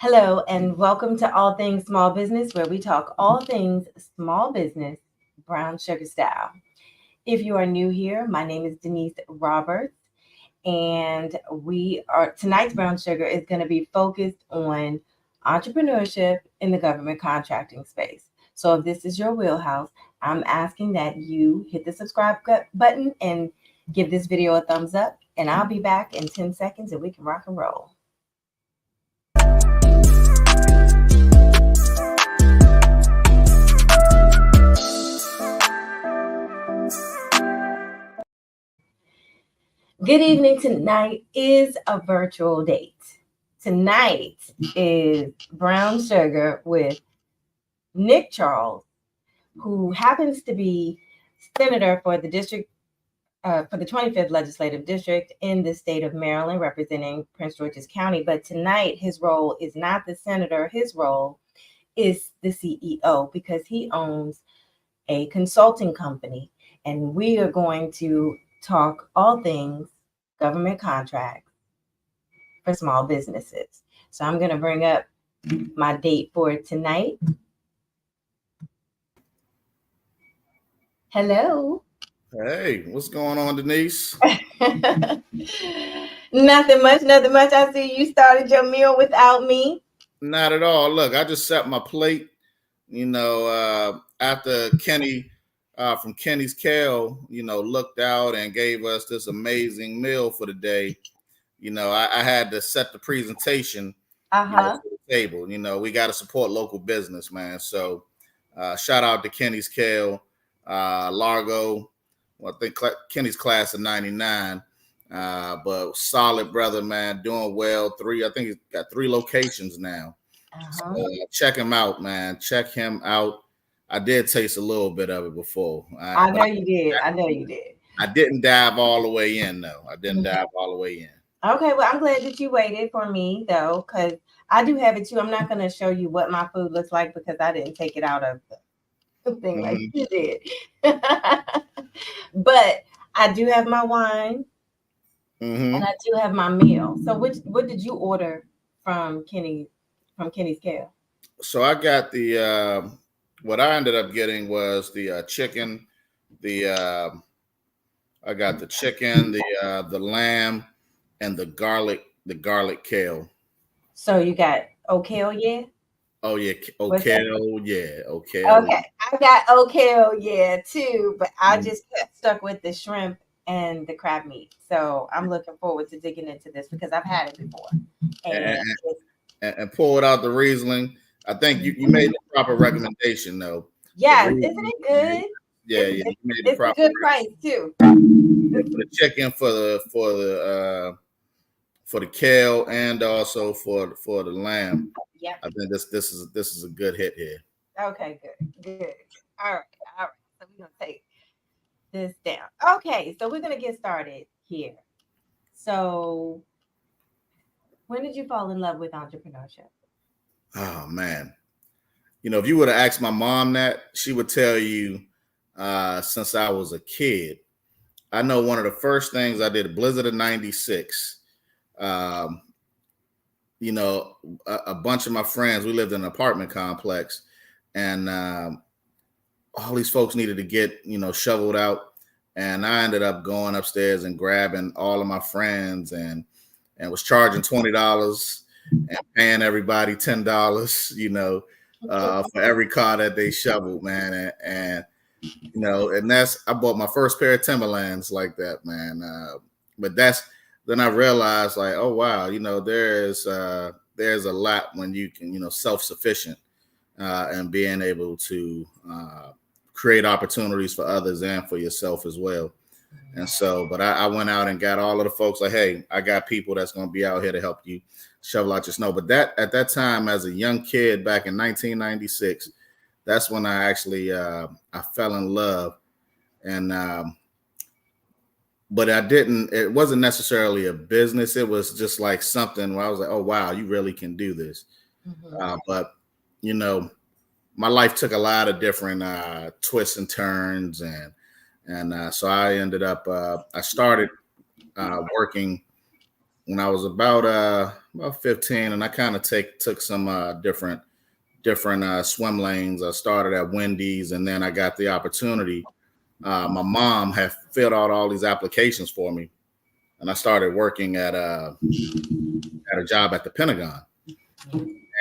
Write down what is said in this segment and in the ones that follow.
Hello, and welcome to All Things Small Business, where we talk all things small business, brown sugar style. If you are new here, my name is Denise Roberts, and we are tonight's brown sugar is going to be focused on entrepreneurship in the government contracting space. So, if this is your wheelhouse, I'm asking that you hit the subscribe button and give this video a thumbs up, and I'll be back in 10 seconds and we can rock and roll. Good evening. Tonight is a virtual date. Tonight is Brown Sugar with Nick Charles, who happens to be senator for the district for the 25th legislative district in the state of Maryland, representing Prince George's County. But tonight, his role is not the senator. His role is the CEO because he owns a consulting company, and we are going to talk all things government contracts for small businesses. So I'm going to bring up my date for tonight. Hello. Hey, what's going on, Denise? Nothing much. I see you started your meal without me. Not at all. Look, I just set my plate. After Kenny from Kenny's Kale, looked out and gave us this amazing meal for the day. I had to set the presentation for the table. We got to support local business, man. So shout out to Kenny's Kale, Largo. Well, I think Kenny's class of 99. But solid brother, man, doing well. I think he's got 3 locations now. So check him out, man. Check him out. I did taste a little bit of it before. I know you did. I didn't dive all the way in, though. Okay, well, I'm glad that you waited for me, though, because I do have it too. I'm not going to show you what my food looks like because I didn't take it out of the thing like you did. But I do have my wine, and I do have my meal. So what did you order from Kenny's Kale? So I got the what I ended up getting was the chicken. I got the chicken, the lamb, and the garlic kale. So you got kale, yeah? Oh yeah, kale, yeah, okay. I got kale, yeah, too, but I just got stuck with the shrimp and the crab meat. So I'm looking forward to digging into this because I've had it before. And pull it out the Riesling. I think you made the proper recommendation, though. Yeah, isn't it good? Yeah, you made the proper. It's a good price too. The chicken for the kale and also for the lamb. Yeah, I think this is a good hit here. Okay, good. All right. So we're gonna take this down. Okay, so we're gonna get started here. So, when did you fall in love with entrepreneurship? Oh man, if you would have asked my mom that, she would tell you since I was a kid. I know one of the first things I did, Blizzard of '96. A bunch of my friends, we lived in an apartment complex, and all these folks needed to get shoveled out, and I ended up going upstairs and grabbing all of my friends and was charging $20 and paying everybody $10 for every car that they shoveled, man. And I bought my first pair of Timberlands like that, man. But then I realized, like, oh wow, there's a lot when you can self-sufficient and being able to create opportunities for others and for yourself as well. And so, but I went out and got all of the folks like, hey, I got people that's going to be out here to help you shovel out your snow. But at that time, as a young kid back in 1996, that's when I actually I fell in love. And but it wasn't necessarily a business. It was just like something where I was like, oh wow, you really can do this. But my life took a lot of different twists and turns, and so I ended up I started working when I was about 15, and I kind of took some different swim lanes. I started at Wendy's, and then I got the opportunity. My mom had filled out all these applications for me, and I started working at a job at the Pentagon.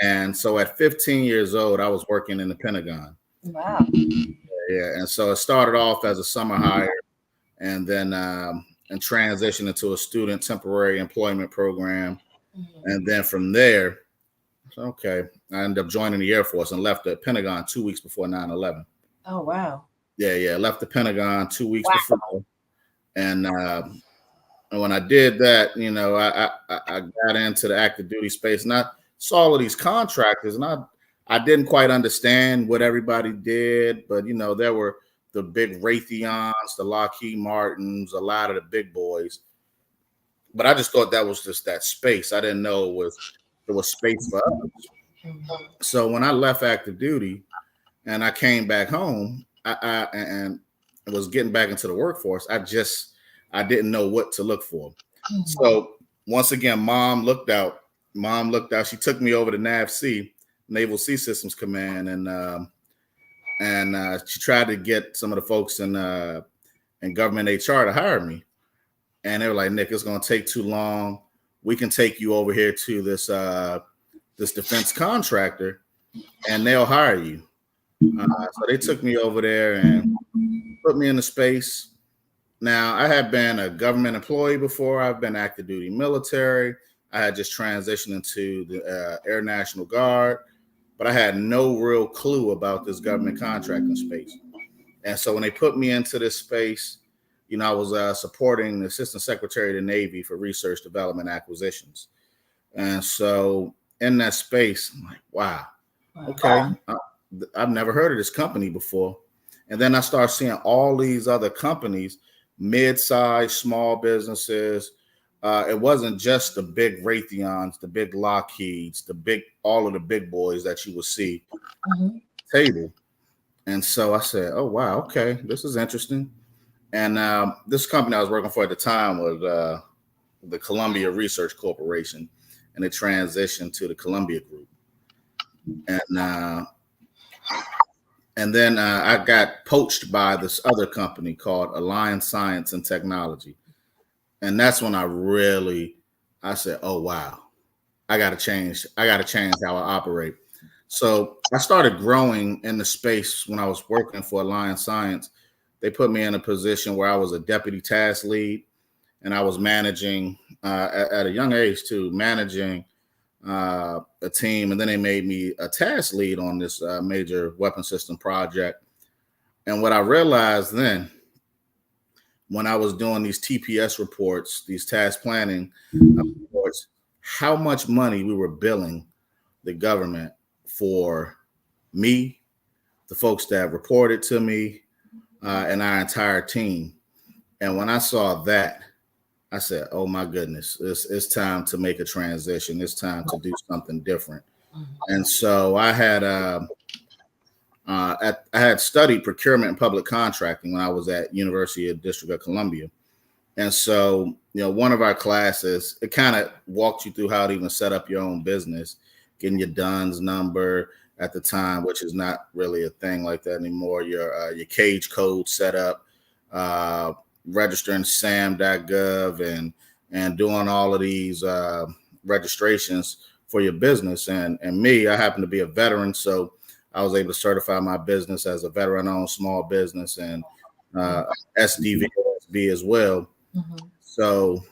And so at 15 years old, I was working in the Pentagon. Wow. Yeah, and so it started off as a summer hire, and then and transitioned into a student temporary employment program, and then from there, okay, I ended up joining the Air Force and left the Pentagon 2 weeks before 9/11. Oh, wow. Yeah, left the Pentagon 2 weeks before, and when I did that, you know, I got into the active duty space, and I saw all of these contractors, and I didn't quite understand what everybody did, but you know, there were the big Raytheons, the Lockheed Martins, a lot of the big boys. But I just thought that was just that space. I didn't know there was space for us. So when I left active duty and I came back home, and was getting back into the workforce, I didn't know what to look for. So once again, mom looked out. She took me over to NAVC, Naval Sea Systems Command, and she tried to get some of the folks in government HR to hire me. And they were like, Nick, it's going to take too long. We can take you over here to this defense contractor, and they'll hire you. So they took me over there and put me in the space. Now, I had been a government employee before. I've been active duty military. I had just transitioned into the Air National Guard, but I had no real clue about this government contracting space. And so when they put me into this space, you know, I was supporting the Assistant Secretary of the Navy for Research, Development, Acquisitions. And so in that space, I'm like, wow, okay, I've never heard of this company before. And then I start seeing all these other companies, mid-sized, small businesses. It wasn't just the big Raytheons, the big Lockheeds, all of the big boys that you would see table. And so I said, oh, wow, okay, this is interesting. And this company I was working for at the time was the Columbia Research Corporation, and it transitioned to the Columbia Group. And then I got poached by this other company called Alliance Science and Technology. And that's when I said, oh, wow, I got to change how I operate. So I started growing in the space when I was working for Alliance Science. They put me in a position where I was a deputy task lead, and I was managing at a young age too, managing a team. And then they made me a task lead on this major weapon system project. And what I realized then, when I was doing these TPS reports, these task planning reports, how much money we were billing the government for me, the folks that reported to me, and our entire team. And when I saw that, I said, oh my goodness, it's time to make a transition. It's time to do something different. And so I had studied procurement and public contracting when I was at University of District of Columbia. And so, you know, one of our classes, it kind of walked you through how to even set up your own business, getting your DUNS number at the time, which is not really a thing like that anymore. Your cage code set up, registering SAM.gov and doing all of these registrations for your business. And me, I happen to be a veteran, so I was able to certify my business as a veteran-owned small business and SDVSB as well. So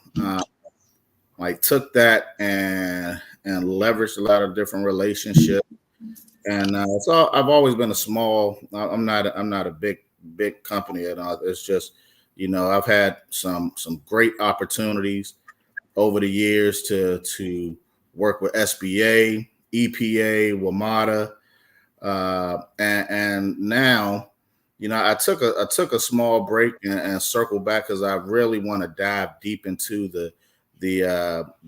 I took that and leveraged a lot of different relationships. And so I've always been a small. I'm not a big company at all. It's just, you know, I've had some great opportunities over the years to work with SBA, EPA, WMATA, and now, you know, I took a small break and circled back because I really want to dive deep into the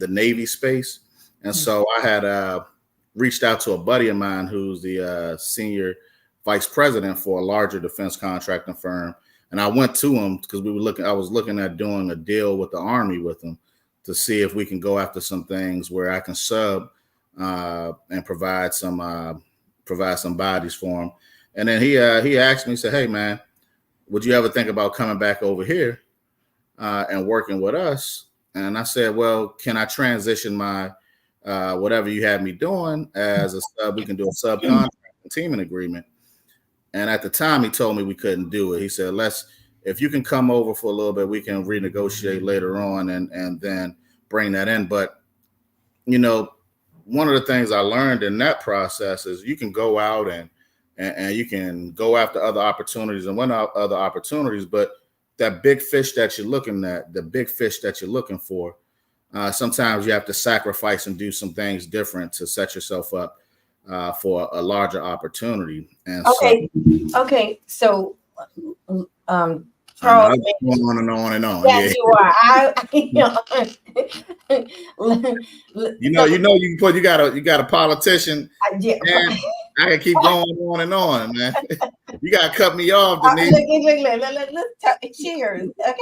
Navy space. And so I had reached out to a buddy of mine who's the senior vice president for a larger defense contracting firm. And I went to him because I was looking at doing a deal with the Army with him. to see if we can go after some things where I can sub and provide some bodies for him. And then he asked me, he said, "Hey man, would you ever think about coming back over here and working with us?" And I said, "Well, can I transition my whatever you have me doing as a sub? We can do a subcontract and teaming agreement." And at the time, he told me we couldn't do it. He said, if you can come over for a little bit, we can renegotiate later on and then bring that in. But, you know, one of the things I learned in that process is you can go out and you can go after other opportunities and win out other opportunities. But that big fish that you're looking at, the big fish that you're looking for, sometimes you have to sacrifice and do some things different to set yourself up for a larger opportunity. And okay. So, Charles, I going on and on and on. Yes, you are. You got a politician. Yeah. And I can keep going on and on, man. You got to cut me off, Denise. Let's talk. Cheers, okay?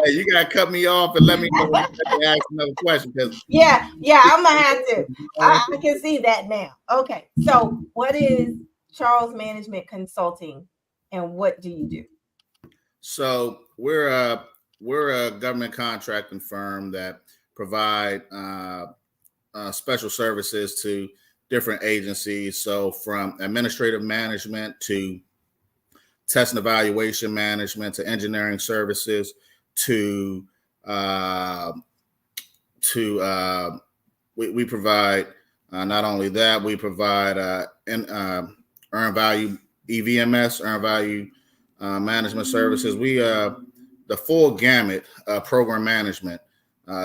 Hey, you got to cut me off and let me know when I ask another question. Yeah, I'm gonna have to. I can see that now. Okay, so what is Charles Management Consulting, and what do you do? So we're a government contracting firm that provide special services to different agencies. So from administrative management to test and evaluation management to engineering services to we provide not only that, we provide earned value EVMS, earned value management services. We the full gamut program management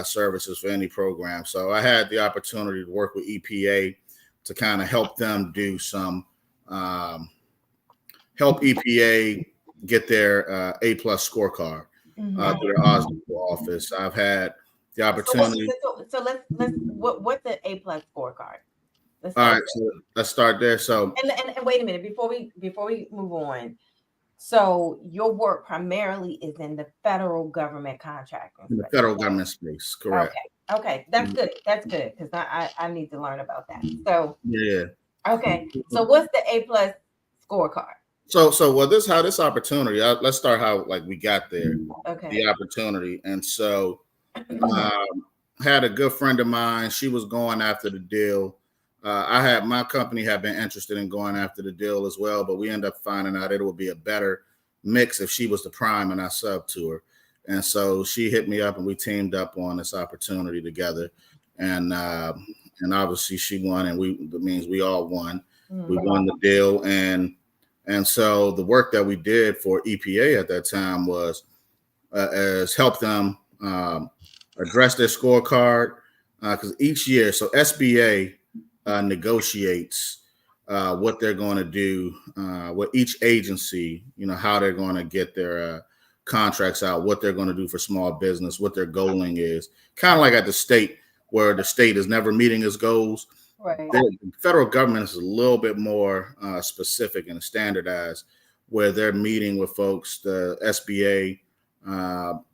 services for any program. So I had the opportunity to work with EPA to kind of help them do some help EPA get their A+ scorecard through their Oslo office. I've had the opportunity. So let's what's the A+ scorecard? All right, so let's start there. So and wait a minute before we move on. So your work primarily is in the federal government contracting. In the federal government space, correct. Okay, that's good. That's good because I need to learn about that. So yeah. Okay, so what's the A+ scorecard? So well, this how this opportunity. Let's start how we got there. Okay. The opportunity, and so had a good friend of mine. She was going after the deal. My company had been interested in going after the deal as well, but we ended up finding out it would be a better mix if she was the prime and I sub to her. And so she hit me up and we teamed up on this opportunity together. And obviously she won, and that means we all won. We won the deal. And so the work that we did for EPA at that time was as help them address their scorecard, because each year, so SBA negotiates what they're going to do, what each agency, how they're going to get their contracts out, what they're going to do for small business, what their goaling is. Kind of like at the state, where the state is never meeting its goals. Right. The federal government is a little bit more specific and standardized, where they're meeting with folks. The SBA,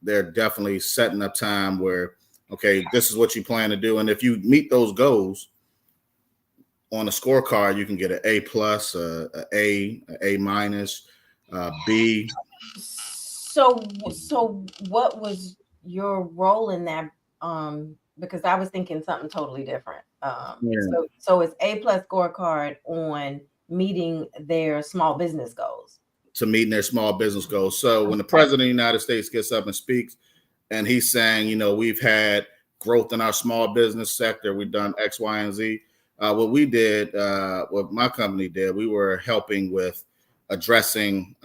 they're definitely setting up time where, okay, this is what you plan to do, and if you meet those goals on a scorecard, you can get an A+, an A-, B. So what was your role in that? Because I was thinking something totally different. So it's A+ scorecard on meeting their small business goals. To meeting their small business goals. So when the president of the United States gets up and speaks, and he's saying, we've had growth in our small business sector, we've done X, Y, and Z. What we did, what my company did, we were helping with addressing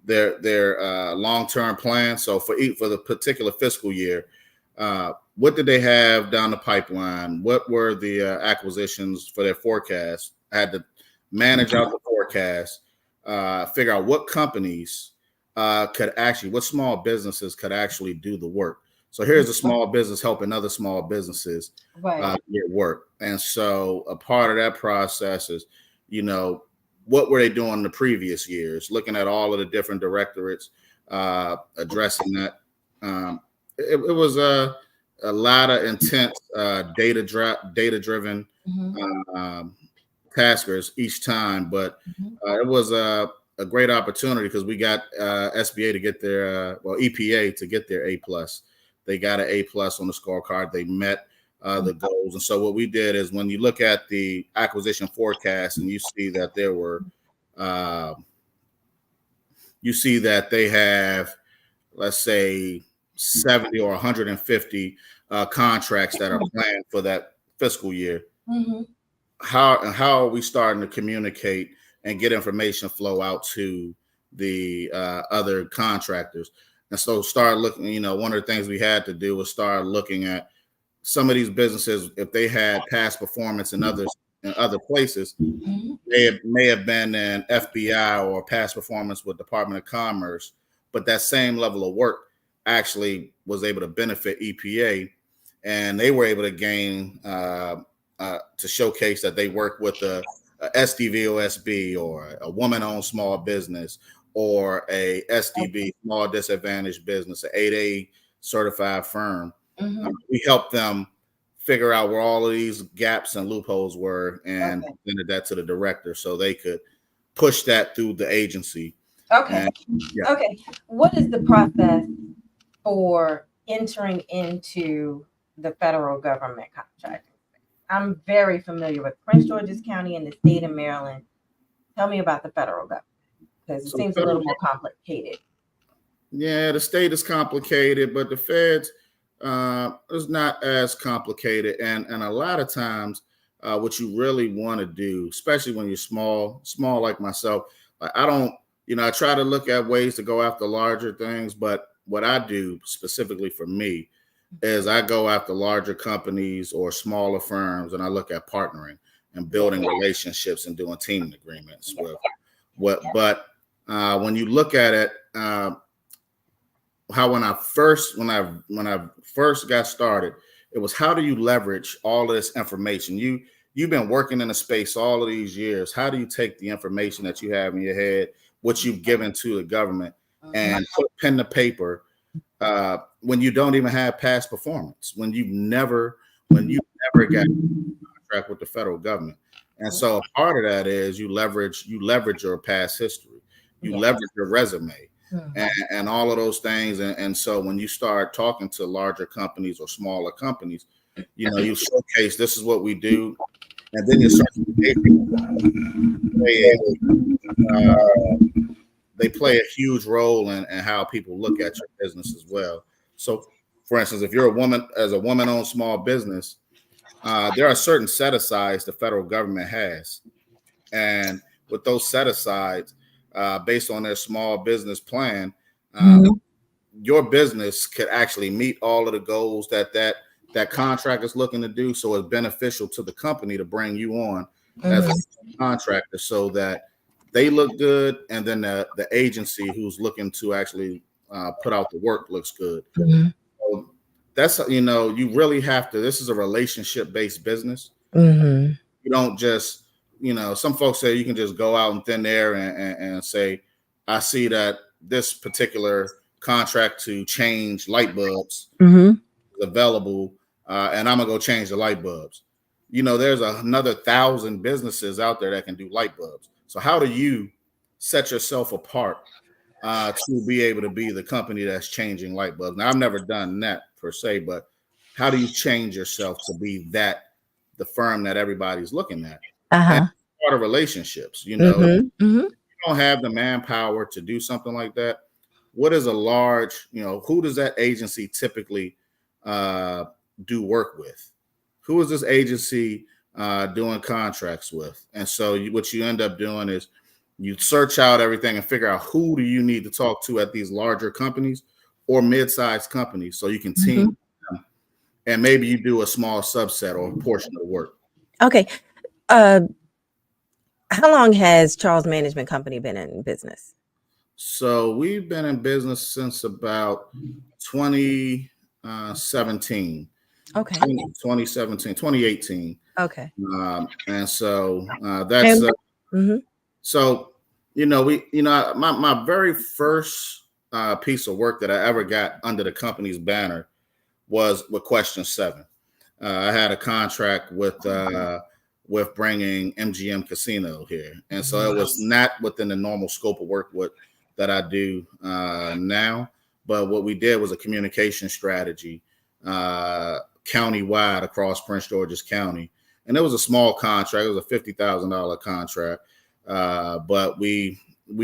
their long-term plan. So for the particular fiscal year, what did they have down the pipeline? What were the acquisitions for their forecast? I had to manage out the forecast, figure out what companies what small businesses could actually do the work. So here's a small business helping other small businesses get work. And so a part of that process is, what were they doing the previous years? Looking at all of the different directorates, addressing that. it was a lot of intense data driven taskers each time, but it was a great opportunity because we got SBA to get their EPA to get their A+. They got an A+ on the scorecard. They met the goals. And so what we did is when you look at the acquisition forecast and you see that there were you see that they have, let's say, 70 or 150 contracts that are planned for that fiscal year. How are we starting to communicate and get information flow out to the other contractors? And so start looking, one of the things we had to do was start looking at some of these businesses. If they had past performance in other places, they may have been in FBI or past performance with Department of Commerce, but that same level of work actually was able to benefit EPA, and they were able to gain to showcase that they work with a SDVOSB or a woman-owned small business or a SDB, small disadvantaged business, an 8A certified firm. We helped them figure out where all of these gaps and loopholes were and presented that to the director so they could push that through the agency. Okay. Okay. What is the process for entering into the federal government contracting? I'm very familiar with Prince George's County and the state of Maryland. Tell me about the federal government because it seems a little more complicated. Yeah, the state is complicated, but the feds is not as complicated. And a lot of times, what you really want to do, especially when you're small like myself, I try to look at ways to go after larger things. But what I do specifically for me is I go after larger companies or smaller firms, and I look at partnering and building relationships and doing teaming agreements with what. But when you look at it, how when I first got started, it was how do you leverage all of this information? You've been working in a space all of these years. How do you take the information that you have in your head, what you've given to the government, and put pen to paper when you don't even have past performance, when you never got a contract with the federal government? And so a part of that is you leverage your past history, you leverage your resume. And all of those things. And so when you start talking to larger companies or smaller companies, you showcase this is what we do. And then you start they play a huge role in how people look at your business as well. So, for instance, if you're a woman-owned small business, there are certain set-asides the federal government has. And with those set-asides, based on their small business plan, your business could actually meet all of the goals that contract is looking to do. So it's beneficial to the company to bring you on as a contractor so that they look good, and then the agency who's looking to actually put out the work looks good. So that's, you really have to, this is a relationship-based business. You don't just, some folks say you can just go out in thin air and say, I see that this particular contract to change light bulbs is available, and I'm gonna go change the light bulbs. There's another 1,000 businesses out there that can do light bulbs. So how do you set yourself apart to be able to be the company that's changing light bulbs? Now, I've never done that per se, but how do you change yourself to be the firm that everybody's looking at? And part of relationships, you don't have the manpower to do something like that. What is a large, who does that agency typically do work with? Who is this agency doing contracts with? And so what you end up doing is you search out everything and figure out who do you need to talk to at these larger companies or mid-sized companies so you can team them, and maybe you do a small subset or a portion of the work. Okay. How long has Charles Management Company been in business? So we've been in business since about 2017. Okay. 2018. Okay. And so that's so my very first piece of work that I ever got under the company's banner was with Question 7. I had a contract with bringing MGM Casino here, and so it was not within the normal scope of work that I do now. But what we did was a communication strategy countywide across Prince George's County, and it was a small contract. It was a $50,000 contract, but we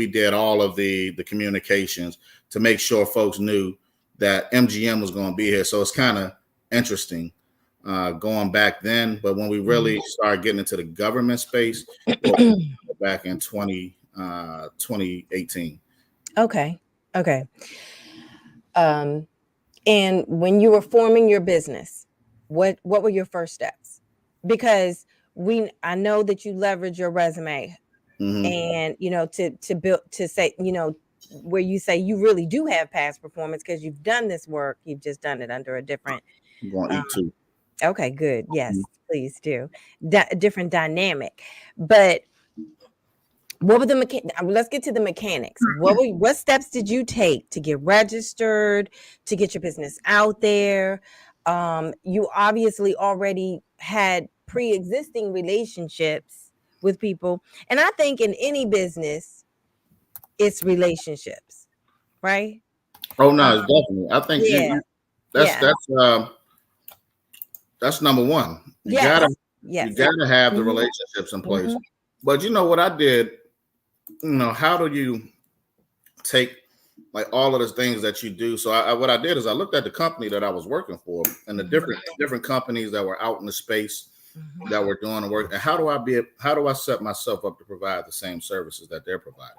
did all of the communications to make sure folks knew that MGM was going to be here. So it's kind of interesting going back then. But when we really started getting into the government space, back in 2018. Okay. And when you were forming your business, what were your first steps? Because I know that you leverage your resume, and to build, to say, where you say you really do have past performance because you've done this work. You've just done it under a different. I'm going to eat too. Okay, good. Yes, please do. Different dynamic, but. What were let's get to the mechanics. What steps did you take to get registered, to get your business out there? You obviously already had pre-existing relationships with people. And I think in any business, it's relationships, right? Oh no, it's definitely. I think that's number one. You gotta have the relationships in place. But you know what I did? How do you take like all of the things that you do? So what I did is I looked at the company that I was working for and the different companies that were out in the space that were doing the work, and how do I set myself up to provide the same services that they're providing?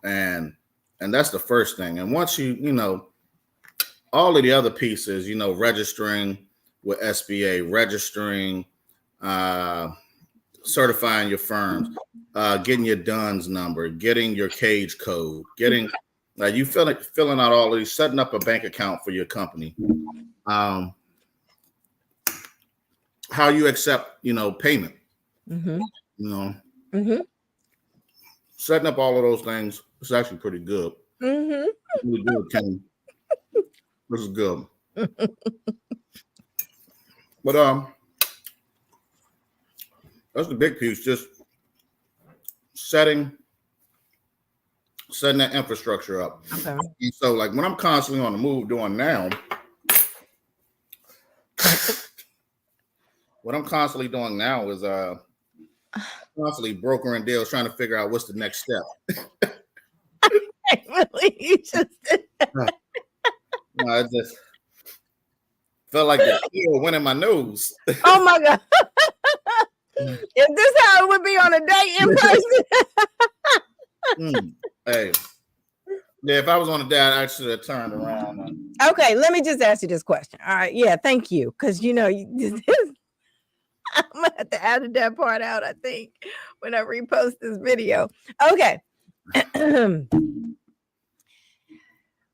And that's the first thing. And once all of the other pieces, registering with SBA, registering, certifying your firms, getting your DUNS number, getting your cage code, getting you filling out all of these, setting up a bank account for your company, how you accept payment, setting up all of those things. It's actually pretty good. Really good, Kenny. This is good. But that's the big piece, just setting that infrastructure up. Okay. And so like when I'm constantly on the move doing now, what I'm constantly doing now is constantly brokering deals, trying to figure out what's the next step. Really? You just did that. No, I just felt like the deal went in my nose. Oh my God. Is this how it would be on a date in person? Hey. Yeah, if I was on a date, I should have turned around. Okay, let me just ask you this question. All right, yeah, thank you. Because I'm gonna have to edit that part out, I think, when I repost this video. Okay.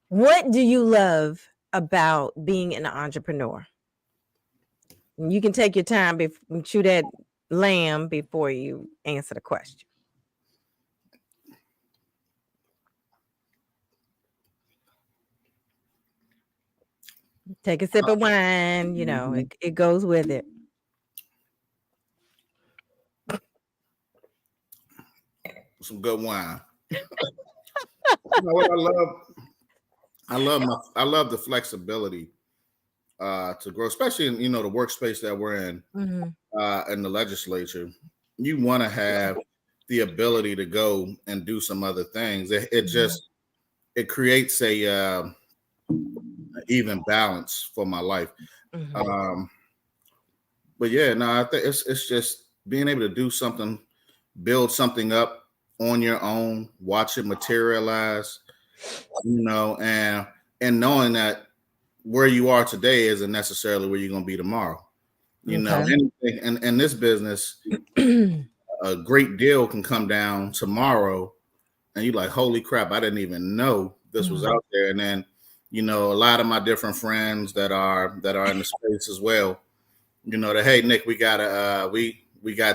What do you love about being an entrepreneur? You can take your time and chew that lamb before you answer the question. Take a sip of wine, it goes with it. Some good wine. What I love the flexibility to grow, especially in the workspace that we're in, in the legislature. You want to have the ability to go and do some other things. It creates a even balance for my life. But yeah, no, I think it's just being able to do something, build something up on your own, watch it materialize, and knowing that where you are today isn't necessarily where you're going to be tomorrow. Anything in this business, a great deal can come down tomorrow and you're like, holy crap, I didn't even know this was out there. And then, a lot of my different friends that are in the space as well, that, hey, Nick, we got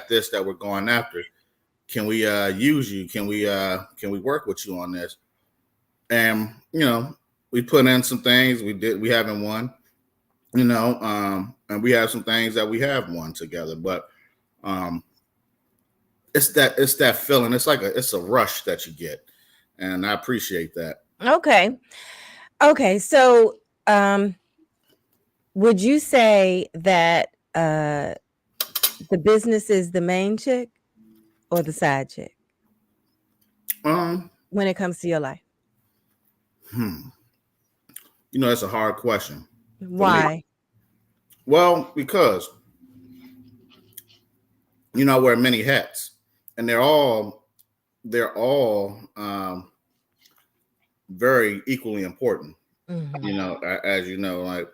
this that we're going after. Can we use you? Can we work with you on this? And we put in some things we haven't won, and we have some things that we have won together. But it's that feeling. It's like it's a rush that you get, and I appreciate that. Okay. So, would you say that the business is the main chick or the side chick when it comes to your life? That's a hard question. Why? Well, because I wear many hats, and they're all very equally important. As you know, like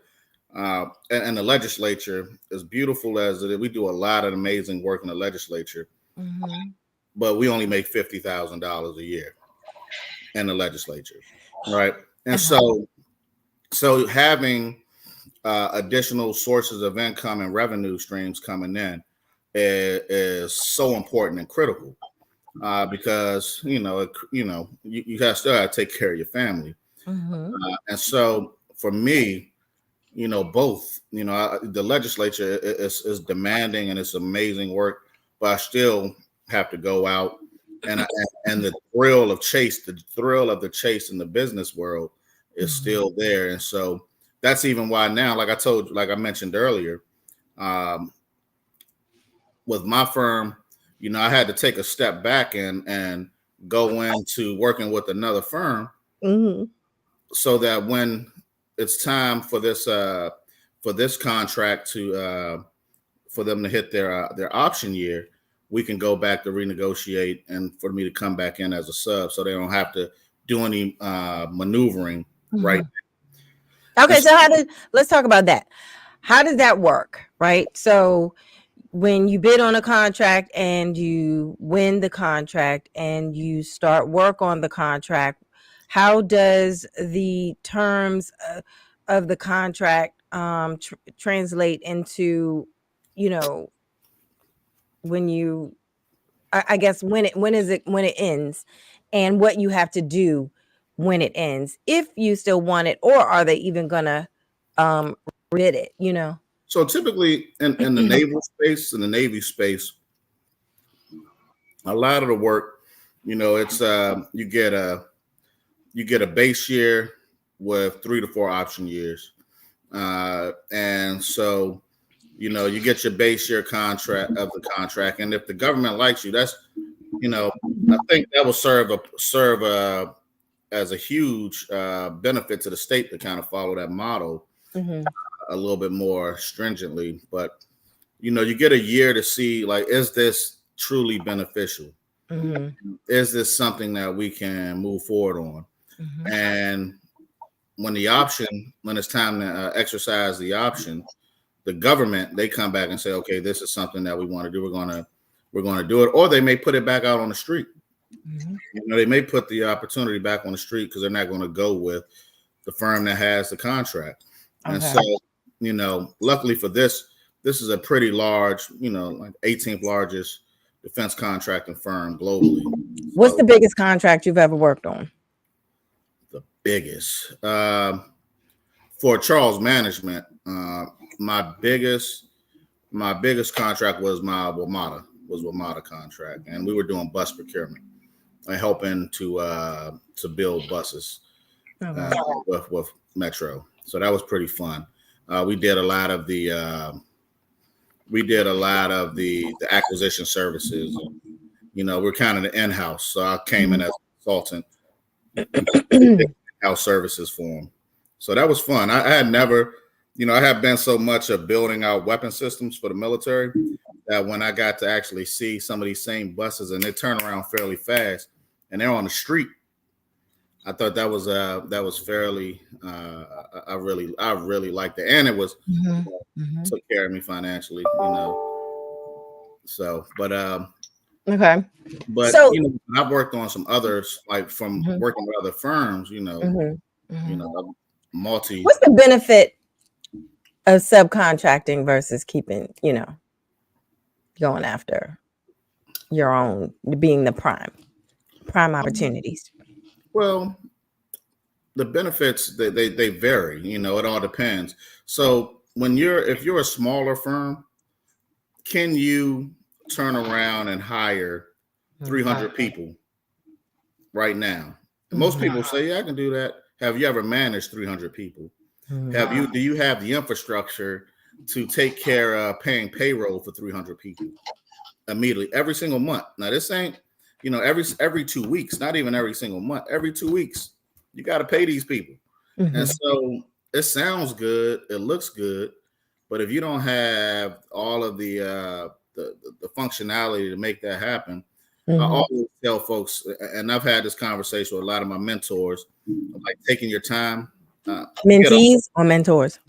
and the legislature, as beautiful as it is, we do a lot of amazing work in the legislature, but we only make $50,000 a year in the legislature, right? And so having additional sources of income and revenue streams coming in is so important and critical, because you still got to take care of your family, and so for me, both, the legislature is demanding and it's amazing work, but I still have to go out and the thrill of the chase in the business world is still there. And so that's even why now, like I mentioned earlier, with my firm, I had to take a step back and go into working with another firm, so that when it's time for this contract for them to hit their option year, we can go back to renegotiate and for me to come back in as a sub, so they don't have to do any maneuvering right now. Okay, so let's talk about that. How does that work, right? So when you bid on a contract and you win the contract and you start work on the contract, how does the terms of the contract translate into, when you, I guess when it ends, and what you have to do when it ends, if you still want it, or are they even gonna rid it? So typically in the naval space, in the Navy space, a lot of the work, it's you get a base year with 3 to 4 option years, and so you get your base year contract, and if the government likes you, that's I think that will serve as a huge benefit to the state to kind of follow that model a little bit more stringently. But you get a year to see, like, is this truly beneficial? Is this something that we can move forward on? And when it's time to exercise the option, the government, they come back and say, okay, this is something that we want to do. We're going to do it. Or they may put it back out on the street. They may put the opportunity back on the street because they're not going to go with the firm that has the contract. And so, luckily for this is a pretty large, like 18th largest defense contracting firm globally. What's the biggest contract you've ever worked on? The biggest, for Charles Management, my biggest contract was my WMATA contract, and we were doing bus procurement and helping to build buses with Metro. So that was pretty fun. We did a lot of the acquisition services. We're kind of the in-house, so I came in as a consultant, house services for them. So that was fun. I had never, I have been so much of building out weapon systems for the military that when I got to actually see some of these same buses and they turn around fairly fast and they're on the street, I thought that was fairly. I really liked it, and it was took care of me financially, So, but okay. But I've worked on some others, like from working with other firms, multi. What's the benefit of subcontracting versus keeping, going after your own, being the prime opportunities? Well, the benefits they vary. You know, it all depends. So if you're a smaller firm, can you turn around and hire 300 people right now? And most people say, yeah, I can do that. Have you ever managed 300 people? Do you have the infrastructure to take care of paying payroll for 300 people immediately every single month? Now, this ain't, you know, every 2 weeks, not even every single month, every 2 weeks, you got to pay these people. And so it sounds good, it looks good, but if you don't have all of the functionality to make that happen, I always tell folks, and I've had this conversation with a lot of my mentors, like taking your time. Mentees or mentors?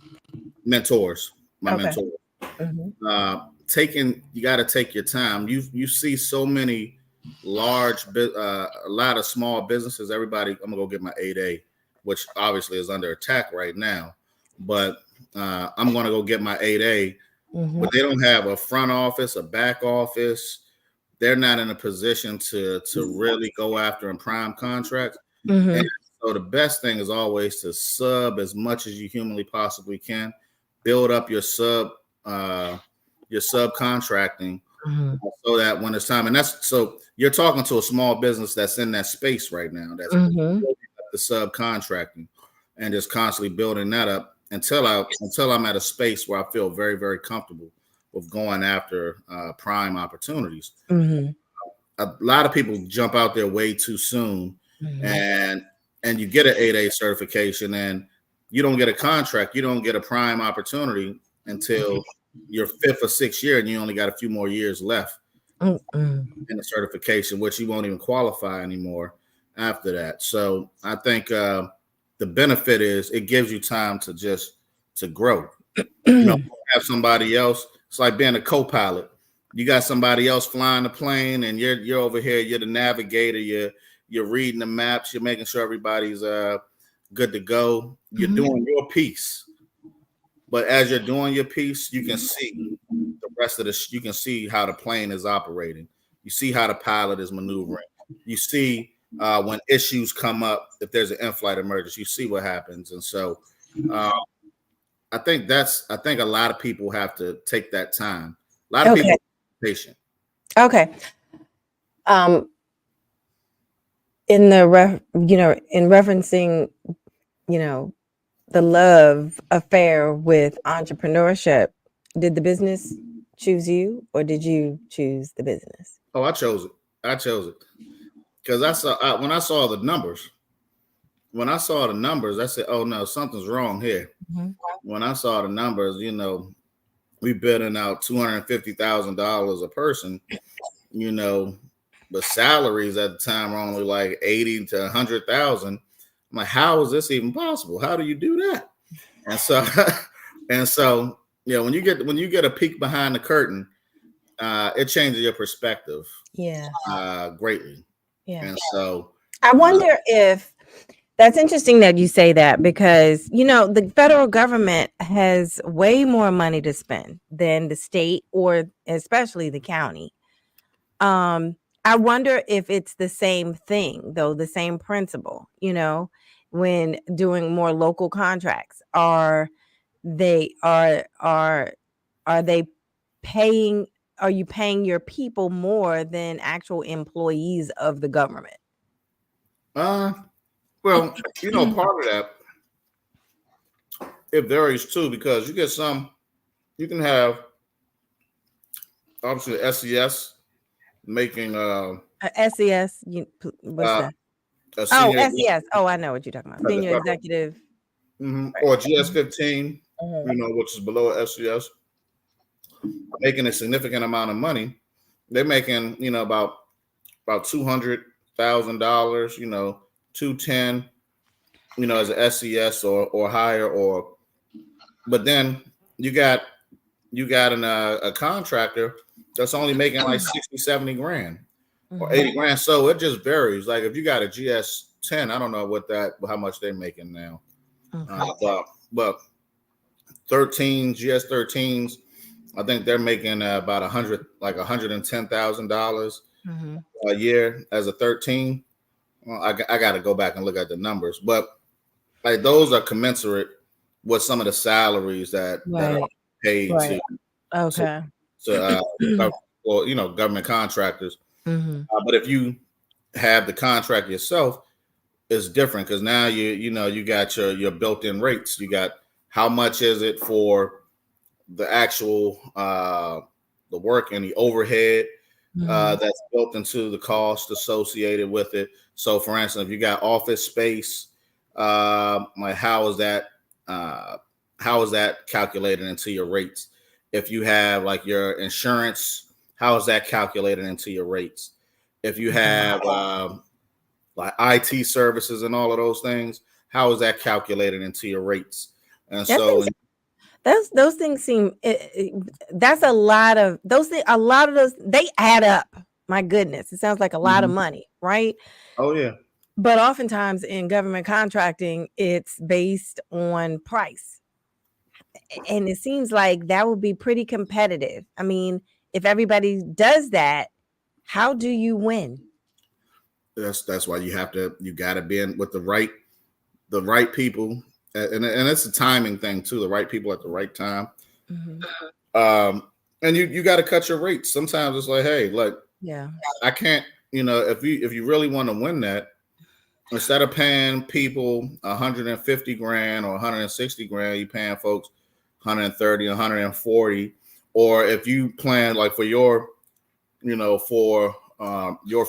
Mentors, my mentors. You got to take your time. You see so many a lot of small businesses. Everybody, I'm gonna go get my 8A, which obviously is under attack right now. But I'm gonna go get my 8A. But they don't have a front office, a back office. They're not in a position to really go after and prime contracts. And so the best thing is always to sub as much as you humanly possibly can. Build up your subcontracting so that when it's time, and so you're talking to a small business that's in that space right now, that's building up the subcontracting and just constantly building that up until I'm at a space where I feel very, very comfortable with going after prime opportunities. A lot of people jump out there way too soon, and you get an 8A certification, and you don't get a contract, you don't get a prime opportunity until your 5th or 6th year, and you only got a few more years left in the certification, which you won't even qualify anymore after that. So I think the benefit is it gives you time to grow. You know, have somebody else. It's like being a co-pilot. You got somebody else flying the plane, and you're over here. You're the navigator. You're reading the maps. You're making sure everybody's good to go. You're doing your piece. But as you're doing your piece, you can see the rest of you can see how the plane is operating. You see how the pilot is maneuvering. You see when issues come up, if there's an in-flight emergency, you see what happens. And so I think a lot of people have to take that time. A lot of people are patient. Okay. In referencing, the love affair with entrepreneurship, did the business choose you, or did you choose the business? Oh, I chose it because when I saw the numbers, I said, oh no, something's wrong here. When I saw the numbers, we bidding out $250,000 a person, but salaries at the time were only like 80 to 100,000. I'm like, how is this even possible? How do you do that? And so, when you get a peek behind the curtain, it changes your perspective. Greatly. Yeah. And so I wonder if that's interesting that you say that, because, the federal government has way more money to spend than the state, or especially the county. I wonder if it's the same thing, though, the same principle, when doing more local contracts. Are you paying your people more than actual employees of the government? Well, part of that, it varies too, because you can have obviously the SES making SES. What's that? SES. Oh, I know what you're talking about. Senior executive, or GS15, which is below SES, making a significant amount of money. They're making about $200,000, $210,000, as an SES or higher, but then you got a contractor that's only making like 60, 70 grand or 80 grand. So it just varies. Like if you got a GS10, I don't know how much they're making now. But GS13s, I think they're making about $110,000 a year as a 13. Well, I got to go back and look at the numbers, but like those are commensurate with some of the salaries that Right. are paid Right. Okay. to government contractors. Mm-hmm. But if you have the contract yourself, it's different because now you got your built-in rates. You got how much is it for the actual the work and the overhead that's built into the cost associated with it. So, for instance, if you got office space, like how is that calculated into your rates? If you have like your insurance, how is that calculated into your rates? If you have like IT services and all of those things, how is that calculated into your rates? And so those things seem that's a lot of those things. A lot of those they add up. My goodness, it sounds like a lot of money, right? Oh yeah. But oftentimes in government contracting, it's based on price, and it seems like that would be pretty competitive. I mean, if everybody does that, how do you win? That's why you got to be in with the right people, and it's a timing thing too. The right people at the right time. And you got to cut your rates. Sometimes it's like, hey, look, Yeah, I can't. If you really want to win that, instead of paying people 150 grand or 160 grand, you paying folks 130, 140. Or if you plan like for your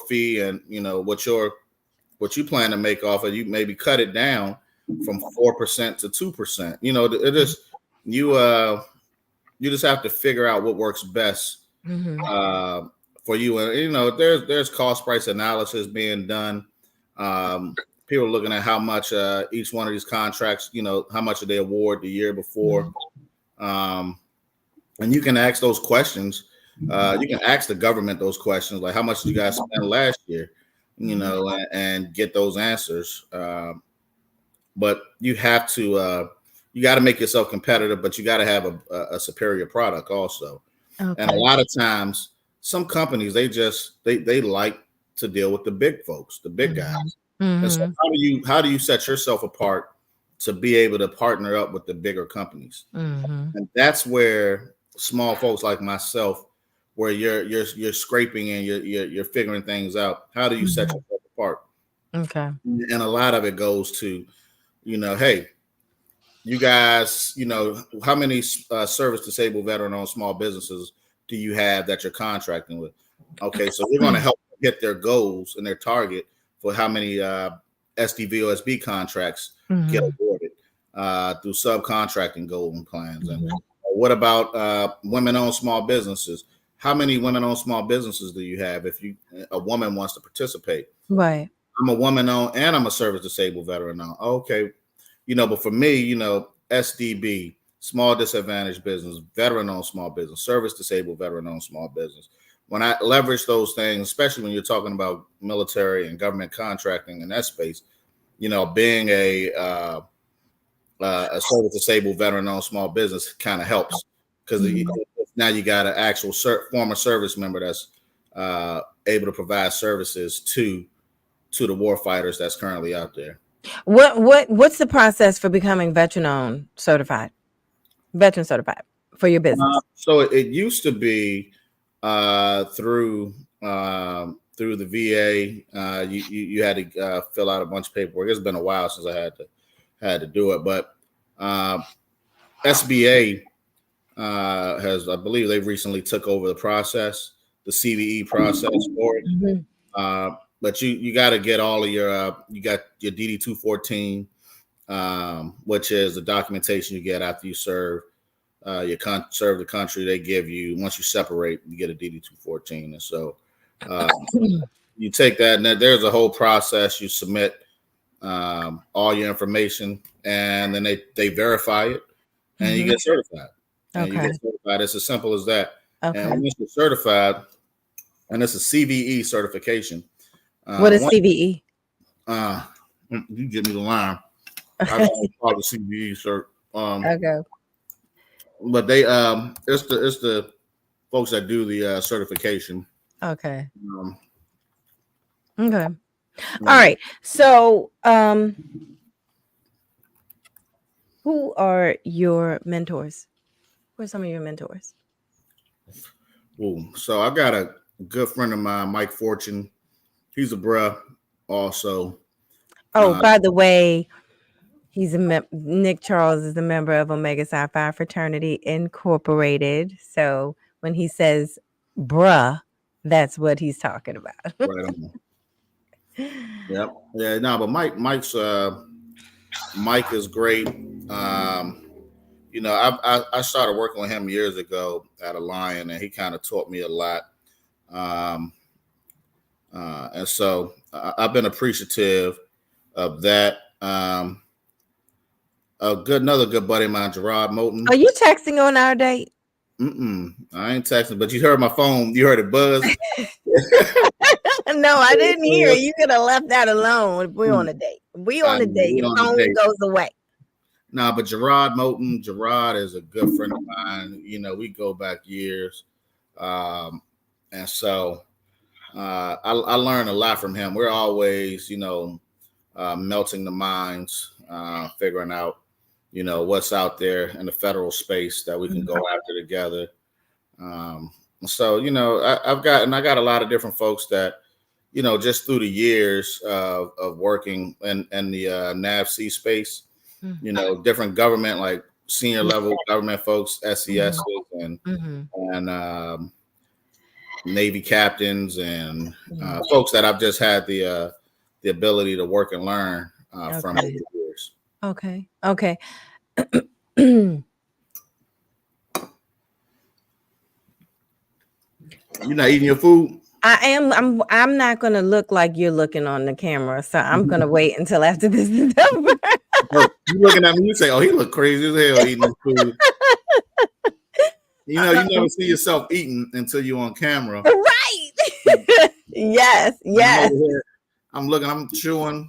fee and what you plan to make off of, you maybe cut it down from 4% to 2%. It is you just have to figure out what works best for you. And there's cost price analysis being done. People are looking at how much each one of these contracts, how much did they award the year before. And you can ask those questions. You can ask the government those questions, like how much did you guys spend last year, and get those answers. But you have to, you got to make yourself competitive, but you got to have a superior product also. Okay. And a lot of times, some companies they like to deal with the big folks, the big guys. And so how do you set yourself apart to be able to partner up with the bigger companies? And that's where small folks like myself, where you're scraping and you're figuring things out. How do you set yourself apart? Okay. And a lot of it goes to, hey, you guys, how many service disabled veteran-owned small businesses do you have that you're contracting with? Okay, so we're going to help hit their goals and their target for how many SDVOSB contracts get awarded through subcontracting golden plans. And what about women-owned small businesses? How many women-owned small businesses do you have if a woman wants to participate? Right. I'm a woman-owned and I'm a service disabled veteran-owned. Okay, but for me, SDB, small disadvantaged business, veteran-owned small business, service disabled veteran-owned small business. When I leverage those things, especially when you're talking about military and government contracting in that space, being a service disabled veteran-owned small business kind of helps because now you got an actual former service member that's able to provide services to the war fighters that's currently out there. What's the process for becoming veteran certified for your business? So it used to be through the VA. You had to fill out a bunch of paperwork. It's been a while since I had to do it, but SBA has, I believe, they recently took over the process, the CVE process for it. But you got to get all of your you got your DD 214, which is the documentation you get after you serve serve the country. They give you, once you separate, you get a DD 214. And so you take that, and then there's a whole process. You submit all your information, and then they verify it, and you get certified. And you get certified. It's as simple as that. Okay. And once you're certified, and it's a CVE certification. What is CVE? You give me the line. I don't call the CVE cert. Okay. But they it's the folks that do the certification. Okay. Okay. All right. So Who are your mentors? Who are some of your mentors? Ooh, so I got a good friend of mine, Mike Fortune. He's a bruh also. By the way, he's Nick Charles is a member of Omega Psi Phi Fraternity Incorporated. So when he says bruh, that's what he's talking about. Right on. Yep. Yeah, no, but Mike is great. I started working with him years ago at a Lion, and he kind of taught me a lot. And so I've been appreciative of that. Another good buddy of mine, Gerard Moulton. Are you texting on our date? I ain't texting, but you heard my phone. You heard it buzz. No, I didn't hear it. You could have left that alone. If we're on a date. We on a date. Your phone goes away. Nah, but Gerard Moulton, Gerard is a good friend of mine. You know, we go back years. And so I learned a lot from him. We're always, melting the minds, figuring out, what's out there in the federal space that we can go after together. So, I got a lot of different folks that, just through the years of working in the NAVC space, different government, like senior level government folks, SES and Navy captains and folks that I've just had the ability to work and learn from over the years. Okay. You're not eating your food? I am. I'm not going to look like you're looking on the camera, so I'm going to wait until after this is over. You looking at me, you say, "Oh, he look crazy as hell eating his food." You never see yourself eating until you're on camera, right? Yes. I'm looking. I'm chewing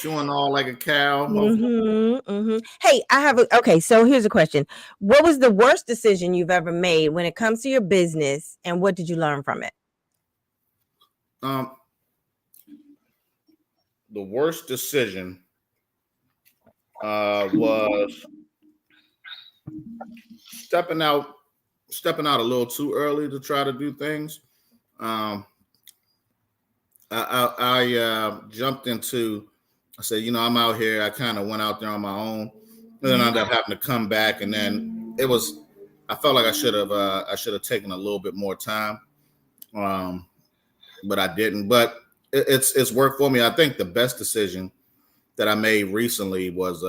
all like a cow. Hey, so here's a question. What was the worst decision you've ever made when it comes to your business, and what did you learn from it? The worst decision was stepping out a little too early to try to do things. I jumped into. I said, I'm out here. I kind of went out there on my own, and then I ended up having to come back. And then I felt like I should have taken a little bit more time, but I didn't. But it's worked for me. I think the best decision that I made recently was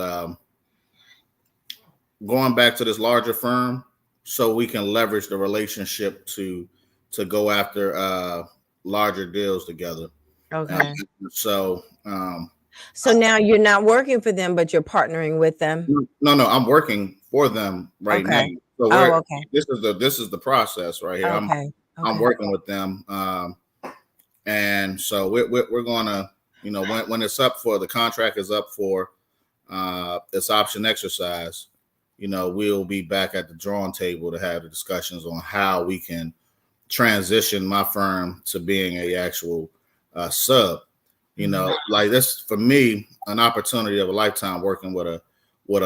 going back to this larger firm so we can leverage the relationship to go after larger deals together. Okay. So now you're not working for them, but you're partnering with them. No, I'm working for them right now. So okay. This is the process right here. Okay. I'm working with them, and so we're gonna, when it's up for the contract is up for its option exercise, we'll be back at the drawing table to have the discussions on how we can transition my firm to being a actual sub. Like this for me, an opportunity of a lifetime working with a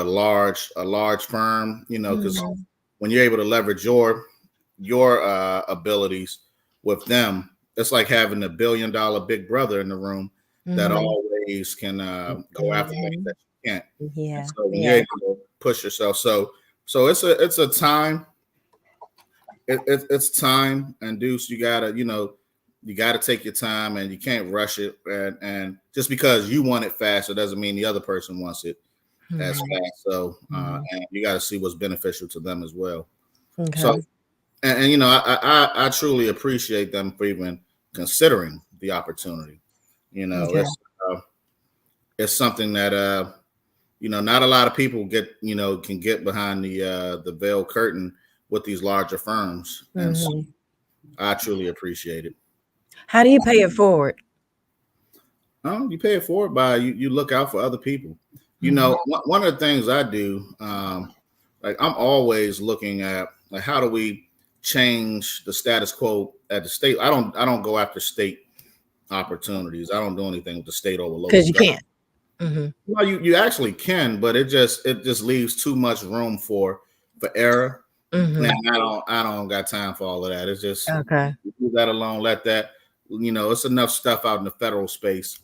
large firm, because when you're able to leverage your abilities with them, it's like having a $1 billion big brother in the room that always can go after things that you can't. Yeah. And so when you're able to push yourself, so it's a time. It's time, and Deuce, you gotta take your time, and you can't rush it. And just because you want it faster doesn't mean the other person wants it as fast. So, and you got to see what's beneficial to them as well. Okay. So, and I truly appreciate them for even considering the opportunity. It's something that not a lot of people can get behind the veil curtain with these larger firms, and so I truly appreciate it. How do you pay it forward? You pay it forward by you look out for other people. One of the things I do, like I'm always looking at like how do we change the status quo at the state. I don't go after state opportunities. I don't do anything with the state over local because you can't. Well, you actually can, but it just leaves too much room for error. And I don't got time for all of that. It's just Okay. leave that alone. Let that, it's enough stuff out in the federal space,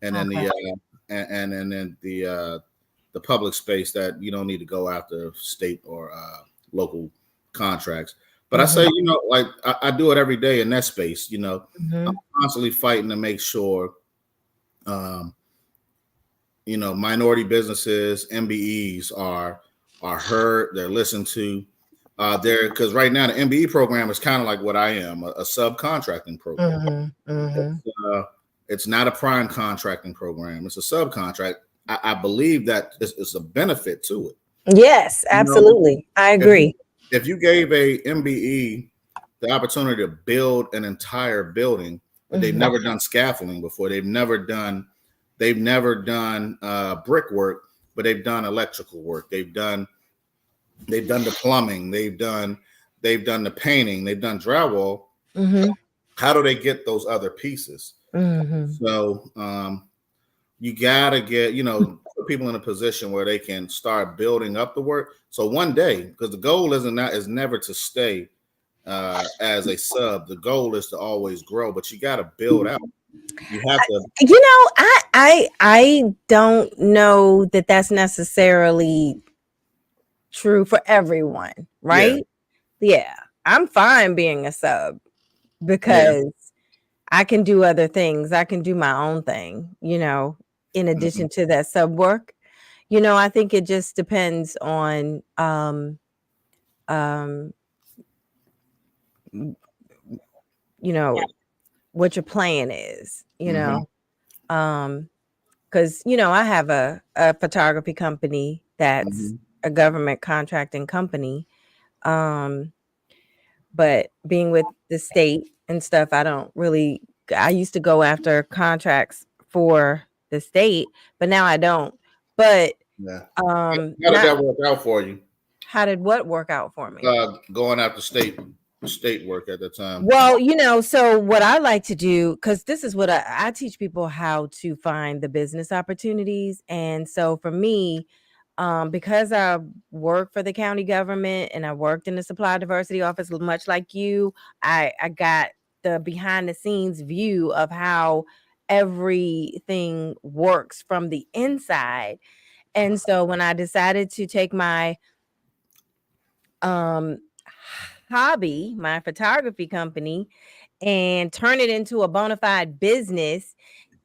and then Okay. and then the public space that you don't need to go after state or local contracts. But I say, like I do it every day in that space. I'm constantly fighting to make sure, minority businesses, MBEs are heard, they're listened to. Because right now the MBE program is kind of like what I am, a subcontracting program. It's not a prime contracting program. It's a subcontract. I believe that it's a benefit to it. Yes, absolutely. I agree. If you gave a MBE the opportunity to build an entire building, but they've never done scaffolding before, they've never done brickwork, but they've done electrical work. They've done the plumbing. They've done the painting. They've done drywall. How do they get those other pieces? So you gotta get put people in a position where they can start building up the work. So one day, because the goal is never to stay as a sub. The goal is to always grow, but you got to build out. You have to. I don't know that that's necessarily true for everyone, right? Yeah. I'm fine being a sub because I can do other things. I can do my own thing, in addition to that sub work. I think it just depends on what your plan is, because I have a photography company that's a government contracting company, but being with the state and stuff, I used to go after contracts for the state, but now I don't. But how did that work out for you? How did what work out for me? Going after state work at the time. Well, so what I like to do, because this is what I teach people how to find the business opportunities. And so for me, because I work for the county government and I worked in the supply diversity office, much like you, I got the behind the scenes view of how everything works from the inside. And so when I decided to take my hobby, my photography company, and turn it into a bona fide business,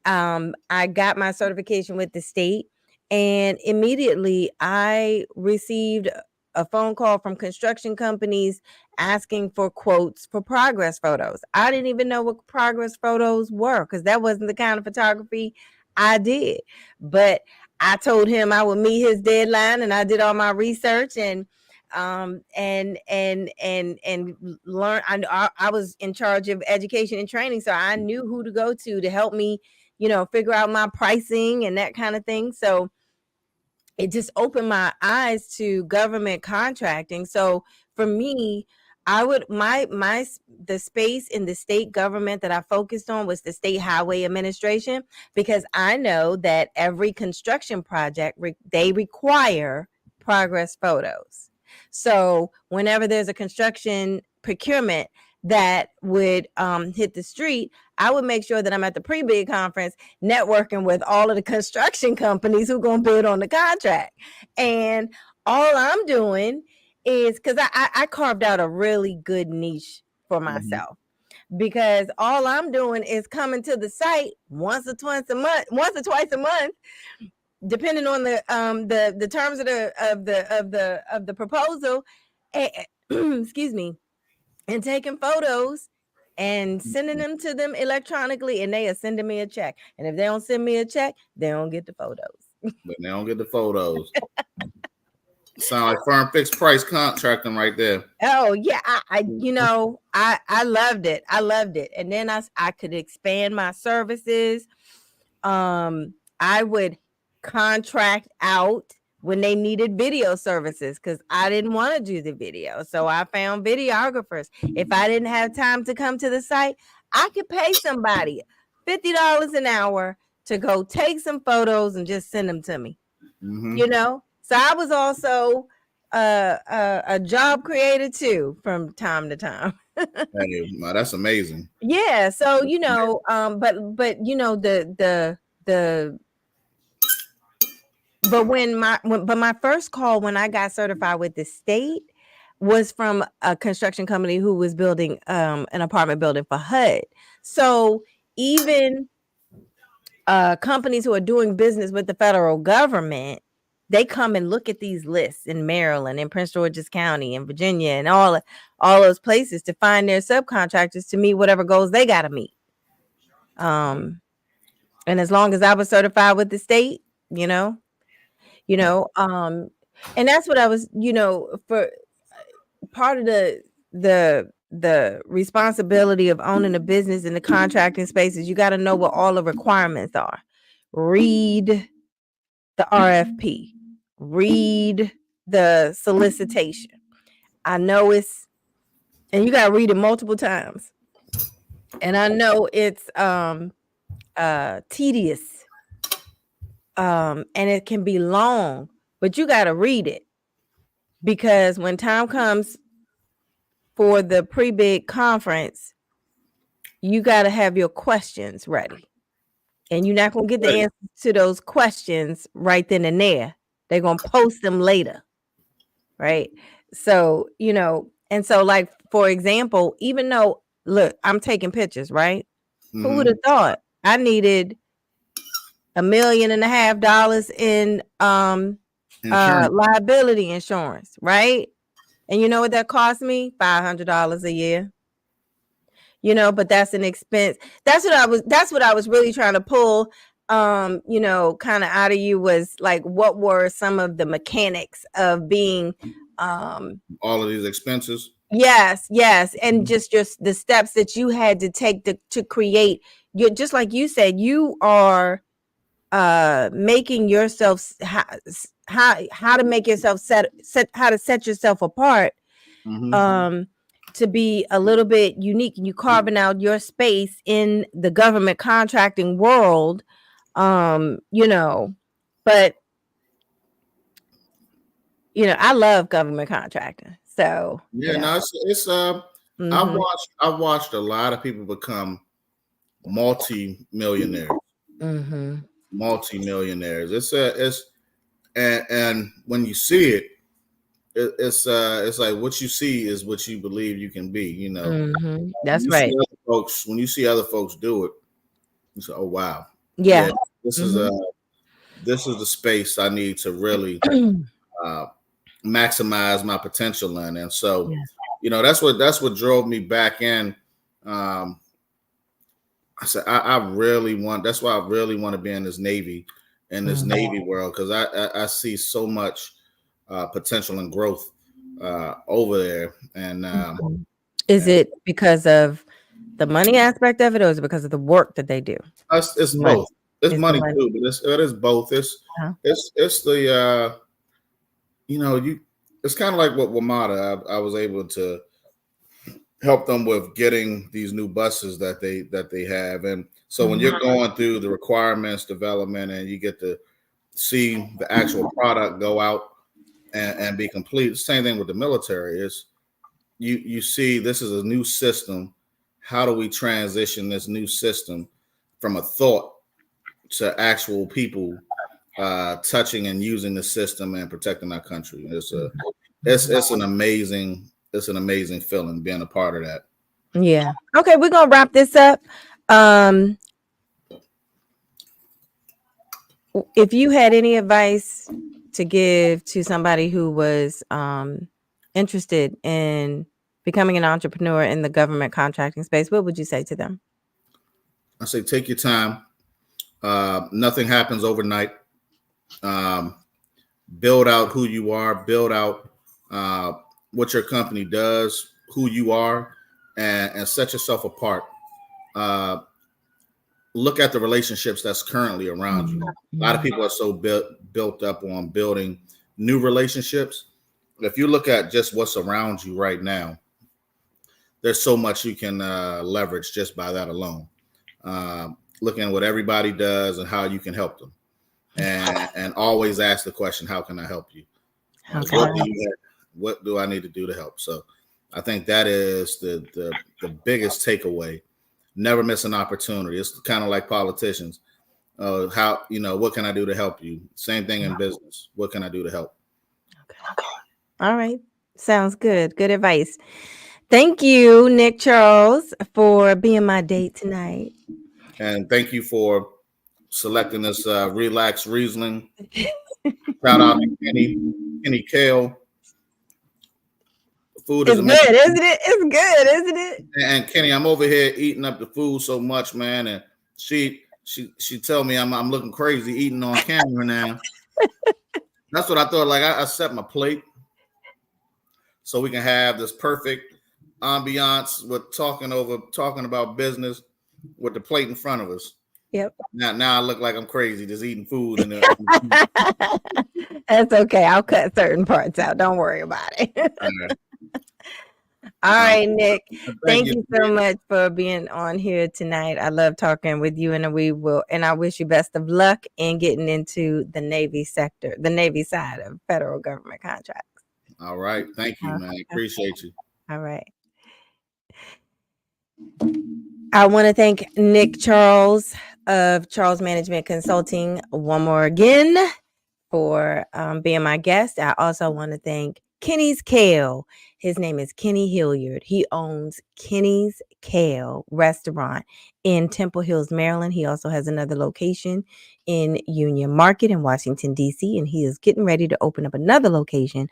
I got my certification with the state, and immediately I received a phone call from construction companies asking for quotes for progress photos. I didn't even know what progress photos were because that wasn't the kind of photography I did. But I told him I would meet his deadline, and I did all my research and learn. I was in charge of education and training, so I knew who to go to help me, figure out my pricing and that kind of thing. So it just opened my eyes to government contracting. So for me, the space in the state government that I focused on was the State Highway Administration, because I know that every construction project, they require progress photos. So whenever there's a construction procurement that would hit the street, I would make sure that I'm at the pre-bid conference networking with all of the construction companies who are going to bid on the contract. And all I'm doing is, because I carved out a really good niche for myself, because all I'm doing is coming to the site once or twice a month, depending on the terms of the proposal, excuse me, and taking photos and sending them to them electronically, and they are sending me a check. And if they don't send me a check, they don't get the photos. But they don't get the photos. Sound like firm fixed price contracting right there. Oh yeah, I loved it. I loved it. And then I could expand my services. I would contract out when they needed video services, because I didn't want to do the video. So I found videographers. If I didn't have time to come to the site, I could pay somebody $50 an hour to go take some photos and just send them to me. Mhm. You know, so I was also a job creator too from time to time. Hey, wow, that's amazing. Yeah, so you know, but you know the but but my first call when I got certified with the state was from a construction company who was building an apartment building for HUD. So even companies who are doing business with the federal government, they come and look at these lists in Maryland, in Prince George's County, in Virginia, and all those places to find their subcontractors to meet whatever goals they got to meet. And as long as I was certified with the state, you know, and that's what I was, for part of the responsibility of owning a business in the contracting spaces, you got to know what all the requirements are. Read the RFP, read the solicitation. I know and you got to read it multiple times. And I know it's tedious. And it can be long, but you got to read it, because when time comes for the pre-bid conference, you got to have your questions ready. And you're not going to get the answers to those questions right then and there. They're going to post them later. Right. So, and so, like, for example, even though, look, I'm taking pictures, right? Mhm. Who would have thought I needed $1.5 million in liability insurance, right? And you know what that cost me? $500 a year. But that's an expense. That's what I was really trying to pull, kind of out of you, was like, what were some of the mechanics of being all of these expenses? Yes, and just the steps that you had to take to create your, just like you said, you are making yourself how to make yourself how to set yourself apart. Mhm. To be a little bit unique, and you carving out your space in the government contracting world. But I love government contracting. So Yeah, no, it's I've watched a lot of people become multi-millionaires. Multi-millionaires. And when you see it, it's like what you see is what you believe you can be. That's right. When you see other folks do it, you say, "Oh wow, yeah, this is the space I need to really maximize my potential in." And so, that's what drove me back in. I said, I really want. That's why I really want to be in this Navy world, because I see so much potential and growth over there. And is it because of the money aspect of it, or is it because of the work that they do? It's both. It's money too, but it is both. It's the it's kind of like what WMATA. I was able to help them with getting these new buses that they have. And so when you're going through the requirements development and you get to see the actual product go out and be complete, same thing with the military is you see this is a new system. How do we transition this new system from a thought to actual people touching and using the system and protecting our country? It's an amazing feeling being a part of that. Yeah. Okay, we're gonna wrap this up. If you had any advice to give to somebody who was interested in becoming an entrepreneur in the government contracting space, what would you say to them? I say take your time. Nothing happens overnight. Build out who you are. Build out what your company does, who you are, and set yourself apart. Look at the relationships that's currently around you. A lot of people are so built up on building new relationships. If you look at just what's around you right now, there's so much you can leverage just by that alone. looking at what everybody does and how you can help them, and always ask the question, how can I help you? Okay. What do I need to do to help? So I think that is the biggest takeaway. Never miss an opportunity. It's kind of like politicians. How, what can I do to help you? Same thing in business. What can I do to help? Okay. All right. Sounds good. Good advice. Thank you, Nick Charles, for being my date tonight. And thank you for selecting this Relax Riesling. Shout out to Kenny Kale. Food is amazing. Good, isn't it? It's good, isn't it? And Kenny, I'm over here eating up the food so much, man. And she tell me I'm looking crazy eating on camera now. That's what I thought. Like I set my plate so we can have this perfect ambiance with talking about business with the plate in front of us. Yep. Now I look like I'm crazy just eating food. That's okay. I'll cut certain parts out. Don't worry about it. All right, Nick. Thank you so much for being on here tonight. I love talking with you, and I wish you best of luck in getting into the Navy sector, the Navy side of federal government contracts. All right. Thank you, man. Appreciate you. All right. I want to thank Nick Charles of Charles Management Consulting one more again for being my guest. I also want to thank Kenny's Kale. His name is Kenny Hilliard. He owns Kenny's Kale restaurant in Temple Hills, Maryland. He also has another location in Union Market in Washington, D.C., and he is getting ready to open up another location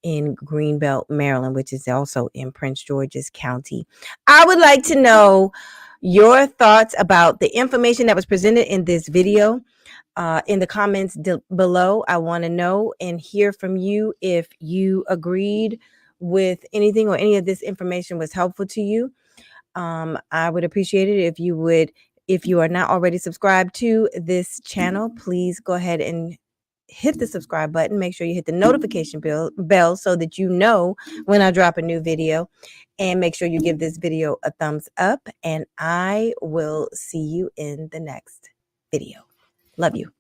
in Greenbelt, Maryland, which is also in Prince George's County. I would like to know your thoughts about the information that was presented in this video. In the comments below, I want to know and hear from you if you agreed with anything or any of this information was helpful to you. I would appreciate it if you are not already subscribed to this channel, please go ahead and hit the subscribe button. Make sure you hit the notification bell so that you know when I drop a new video, and make sure you give this video a thumbs up, and I will see you in the next video. Love you.